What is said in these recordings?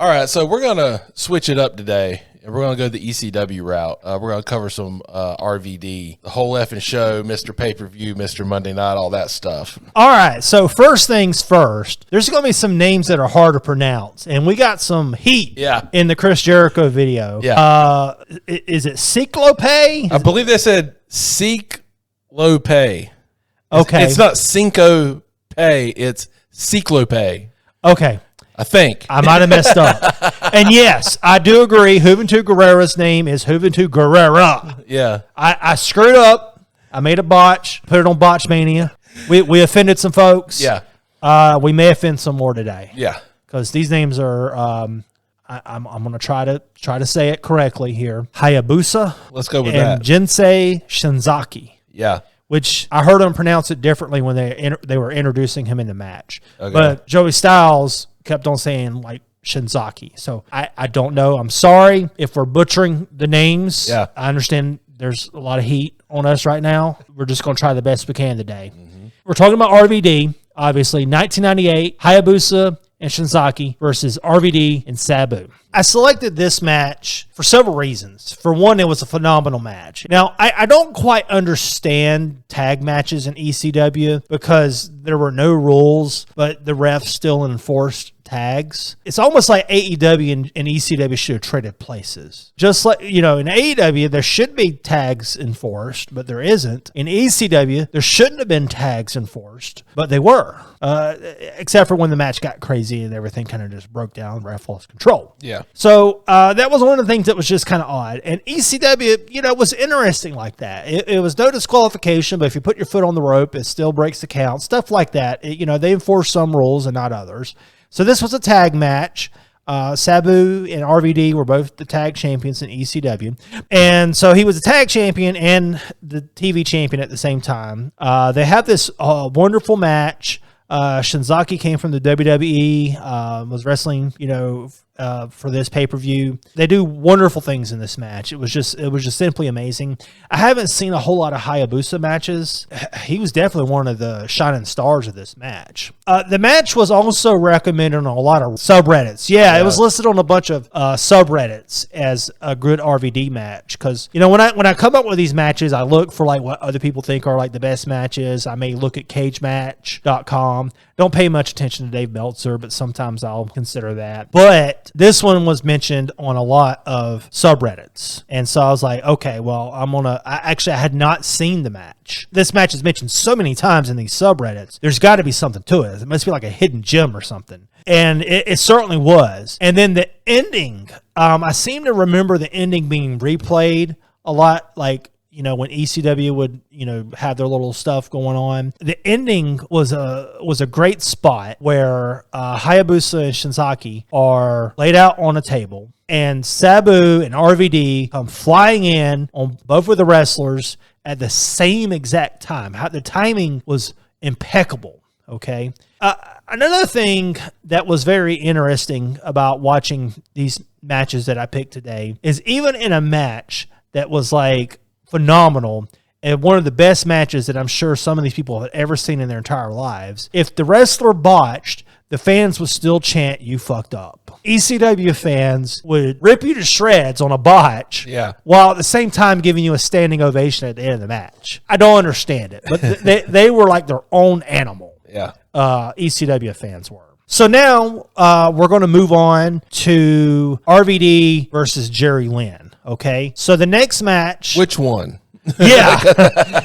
All right, so we're going to switch it up today, and we're going to go the ECW route. We're going to cover some RVD, the whole effing show, Mr. Pay-Per-View, Mr. Monday Night, all that stuff. All right, so first things first, there's going to be some names that are hard to pronounce, and we got some heat in the Chris Jericho video. Yeah. Is it Cyclope? I believe they said Cyclope. Okay. It's not Cinco Pay, it's Cyclope. Okay. I think. I might have messed up. And yes, I do agree. Juventud Guerrera's name is Juventud Guerrera. Yeah. I screwed up. I made a botch. Put it on Botch Mania. We offended some folks. Yeah. We may offend some more today. Yeah. Because these names are, I'm going to try to say it correctly here. Hayabusa. Let's go with that. And Jinsei Shinzaki. Yeah. Which I heard them pronounce it differently when they were introducing him in the match. Okay. But Joey Styles kept on saying like Shinzaki. So I don't know. I'm sorry if we're butchering the names. Yeah. I understand there's a lot of heat on us right now. We're just going to try the best we can today. Mm-hmm. We're talking about RVD, obviously. 1998, Hayabusa and Shinzaki versus RVD and Sabu. I selected this match for several reasons. For one, it was a phenomenal match. Now, I don't quite understand tag matches in ECW because there were no rules, but the refs still enforced tags. It's almost like AEW and ECW should have traded places. Just like, in AEW, there should be tags enforced, but there isn't. In ECW, there shouldn't have been tags enforced, but they were. Except for when the match got crazy and everything kind of just broke down, ref lost control. Yeah. So that was one of the things that was just kind of odd. And ECW, was interesting like that. It was no disqualification, but if you put your foot on the rope, it still breaks the count. Stuff like that. They enforce some rules and not others. So this was a tag match. Sabu and RVD were both the tag champions in ECW. And so he was the tag champion and the TV champion at the same time. They have this wonderful match. Shinzaki came from the WWE, was wrestling, for this pay-per-view. They do wonderful things in this match. It was just simply amazing. I haven't seen a whole lot of Hayabusa matches. He was definitely one of the shining stars of this match. The match was also recommended on a lot of subreddits. Yeah, it was listed on a bunch of subreddits as a good RVD match because, when I come up with these matches, I look for like what other people think are like the best matches. I may look at cagematch.com. Don't pay much attention to Dave Meltzer, but sometimes I'll consider that. But this one was mentioned on a lot of subreddits. And so I was like, okay, well, I had not seen the match. This match is mentioned so many times in these subreddits. There's got to be something to it. It must be like a hidden gem or something. And it certainly was. And then the ending, I seem to remember the ending being replayed a lot, like, when ECW would, have their little stuff going on. The ending was a great spot where Hayabusa and Shinzaki are laid out on a table, and Sabu and RVD come flying in on both of the wrestlers at the same exact time. The timing was impeccable, okay? Another thing that was very interesting about watching these matches that I picked today is even in a match that was like phenomenal and one of the best matches that I'm sure some of these people have ever seen in their entire lives, if the wrestler botched, the fans would still chant, "You fucked up." ECW fans would rip you to shreds on a botch, while at the same time giving you a standing ovation at the end of the match. I don't understand it, but they were like their own animal. ECW fans were. So now we're going to move on to RVD versus Jerry Lynn. Okay, so the next match. Which one? Yeah,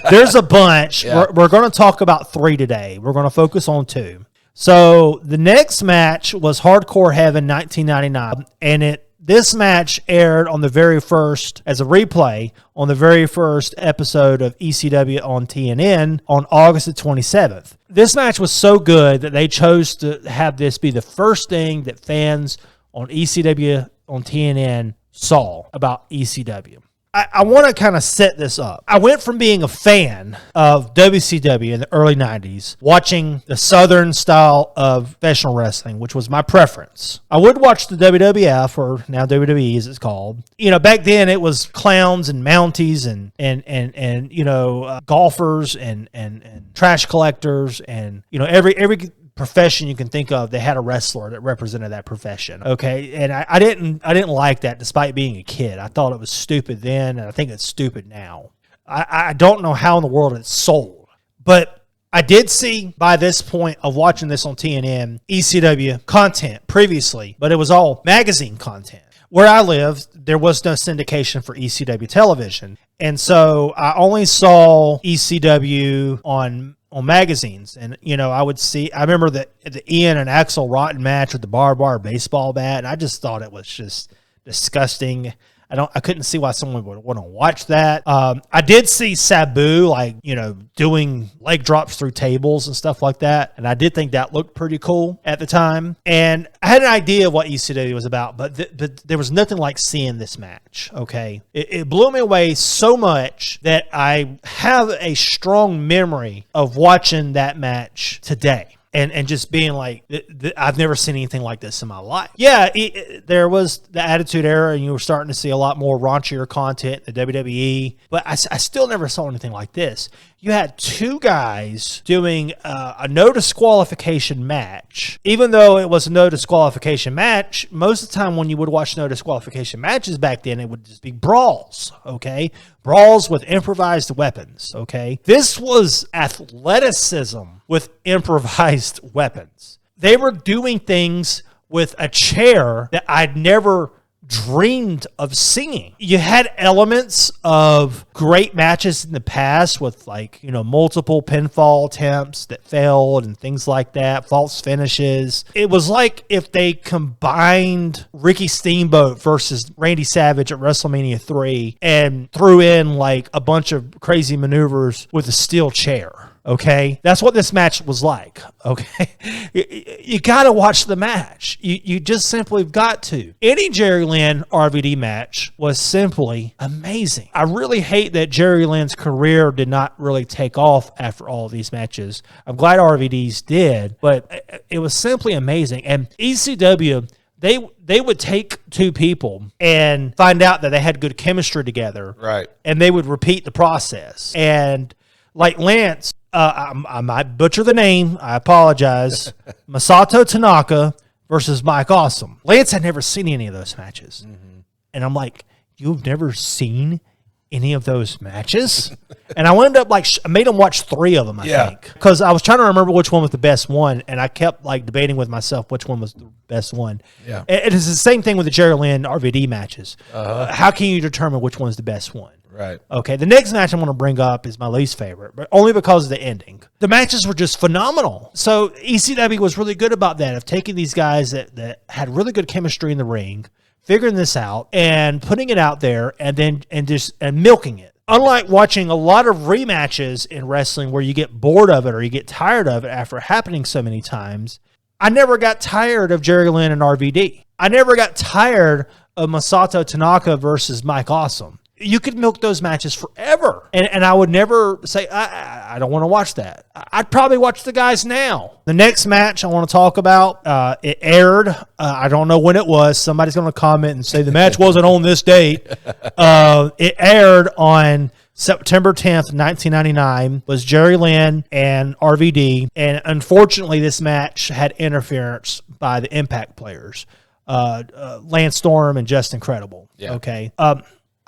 there's a bunch. Yeah. We're going to talk about 3 today. We're going to focus on 2. So the next match was Hardcore Heaven 1999, and this match aired on the very first, as a replay, on the very first episode of ECW on TNN on August the 27th. This match was so good that they chose to have this be the first thing that fans on ECW on TNN saw about ECW. I want to kind of set this up. I went from being a fan of WCW in the early 90s, watching the Southern style of professional wrestling, which was my preference. I would watch the WWF, or now WWE as it's called. Back then it was clowns and mounties and golfers and trash collectors and, every profession you can think of, they had a wrestler that represented that profession. Okay. And I didn't like that despite being a kid. I thought it was stupid then, and I think it's stupid now. I don't know how in the world it's sold, but I did see by this point of watching this on TNN ECW content previously, but it was all magazine content. Where I lived, there was no syndication for ECW television. And so I only saw ECW on magazines. And, I remember the Ian and Axel Rotten match with the barbed wire baseball bat. And I just thought it was just disgusting. I couldn't see why someone would want to watch that. I did see Sabu, doing leg drops through tables and stuff like that. And I did think that looked pretty cool at the time. And I had an idea of what ECW was about, but there was nothing like seeing this match, okay? It blew me away so much that I have a strong memory of watching that match today. And just being like, I've never seen anything like this in my life. Yeah, there was the Attitude Era, and you were starting to see a lot more raunchier content in the WWE, but I still never saw anything like this. You had two guys doing a no disqualification match. Even though it was a no disqualification match, most of the time when you would watch no disqualification matches back then, it would just be brawls, okay? Brawls with improvised weapons, okay? This was athleticism with improvised weapons. They were doing things with a chair that I'd never dreamed of seeing. You had elements of great matches in the past with multiple pinfall attempts that failed and things like that, false finishes. It was like if they combined Ricky Steamboat versus Randy Savage at WrestleMania 3 and threw in a bunch of crazy maneuvers with a steel chair. Okay, that's what this match was like. Okay, you got to watch the match. You just simply got to. Any Jerry Lynn RVD match was simply amazing. I really hate that Jerry Lynn's career did not really take off after all of these matches. I'm glad RVD's did, but it was simply amazing. And ECW, they would take two people and find out that they had good chemistry together, right? And they would repeat the process. And like Lance. I might butcher the name. I apologize. Masato Tanaka versus Mike Awesome. Lance had never seen any of those matches. Mm-hmm. And I'm like, you've never seen any of those matches? And I wound up I made him watch 3 of them, I think. Because I was trying to remember which one was the best one. And I kept debating with myself which one was the best one. Yeah. It is the same thing with the Jerry Lynn RVD matches. Uh-huh. How can you determine which one's the best one? Right. Okay, the next match I'm going to bring up is my least favorite, but only because of the ending. The matches were just phenomenal. So ECW was really good about that, of taking these guys that had really good chemistry in the ring, figuring this out, and putting it out there, and milking it. Unlike watching a lot of rematches in wrestling where you get bored of it or you get tired of it after happening so many times, I never got tired of Jerry Lynn and RVD. I never got tired of Masato Tanaka versus Mike Awesome. You could milk those matches forever. And I would never say, I don't want to watch that. I'd probably watch the guys now. The next match I want to talk about, it aired. I don't know when it was. Somebody's going to comment and say the match wasn't on this date. It aired on September 10th, 1999, was Jerry Lynn and RVD. And unfortunately, this match had interference by the Impact players, Lance Storm and Just Incredible. Yeah. Okay.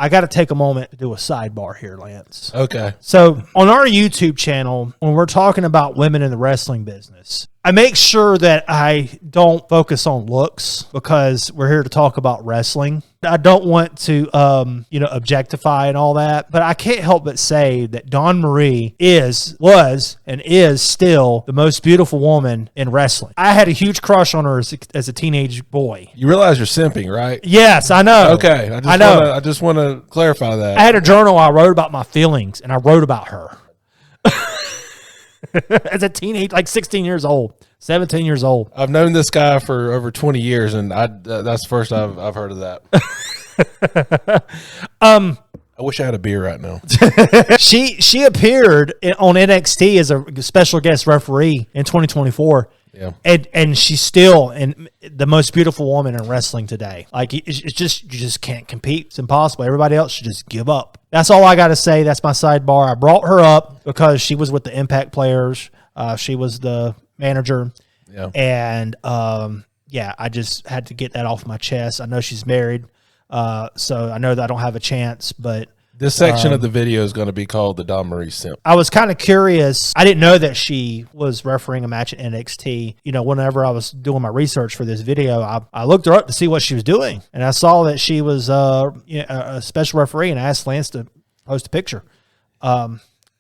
I got to take a moment to do a sidebar here, Lance. Okay. So on our YouTube channel, when we're talking about women in the wrestling business, I make sure that I don't focus on looks because we're here to talk about wrestling. I don't want to, objectify and all that, but I can't help but say that Dawn Marie was, and is still the most beautiful woman in wrestling. I had a huge crush on her as a teenage boy. You realize you're simping, right? Yes, I know. Okay. I just want to clarify that. I had a journal I wrote about my feelings, and I wrote about her. As a teenage, 16 years old, 17 years old. I've known this guy for over 20 years, and that's the first I've heard of that. I wish I had a beer right now. She appeared on NXT as a special guest referee in 2024. Yeah. And she's still the most beautiful woman in wrestling today. It's just, you just can't compete. It's impossible. Everybody else should just give up. That's all I got to say. That's my sidebar. I brought her up because she was with the Impact players. She was the manager. Yeah. And yeah, I just had to get that off my chest. I know she's married, so I know that I don't have a chance, but This section of the video is going to be called the Don Marie Simp. I was kind of curious. I didn't know that she was refereeing a match at NXT. You know, whenever I was doing my research for this video, I looked her up to see what she was doing, and I saw that she was a special referee, and I asked Lance to post a picture.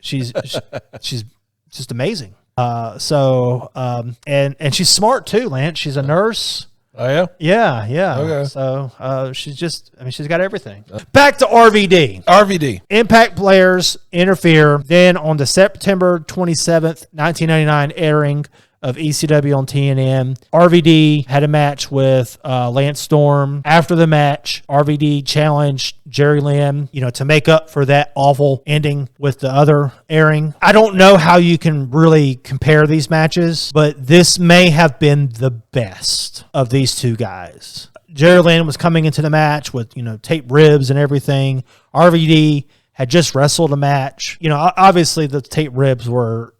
She's just amazing. And she's smart too, Lance. She's a nurse. Oh, yeah? Yeah. Okay. So she's got everything. Back to RVD. RVD. Impact players interfere. Then on the September 27th, 1999 airing of ECW on TNN, RVD had a match with Lance Storm. After the match, RVD challenged Jerry Lynn, to make up for that awful ending with the other airing. I don't know how you can really compare these matches, but this may have been the best of these two guys. Jerry Lynn was coming into the match with, taped ribs and everything. RVD had just wrestled a match. Obviously the taped ribs were,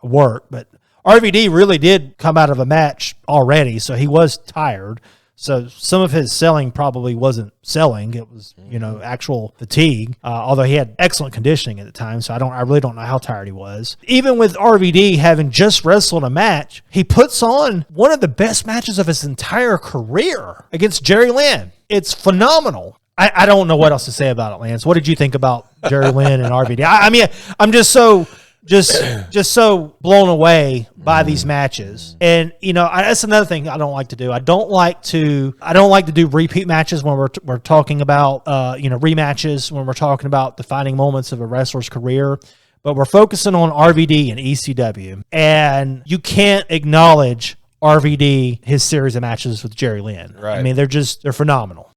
work, but RVD really did come out of a match already, so he was tired. So some of his selling probably wasn't selling. It was, actual fatigue, although he had excellent conditioning at the time, so I really don't know how tired he was. Even with RVD having just wrestled a match, he puts on one of the best matches of his entire career against Jerry Lynn. It's phenomenal. I don't know what else to say about it, Lance. What did you think about Jerry Lynn and RVD? I mean, I'm just so blown away by these matches. And that's another thing I don't like to do. I don't like to do repeat matches when we're talking about rematches, when we're talking about defining moments of a wrestler's career. But we're focusing on RVD and ECW, and you can't acknowledge RVD, his series of matches with Jerry Lynn. Right. I mean, they're phenomenal.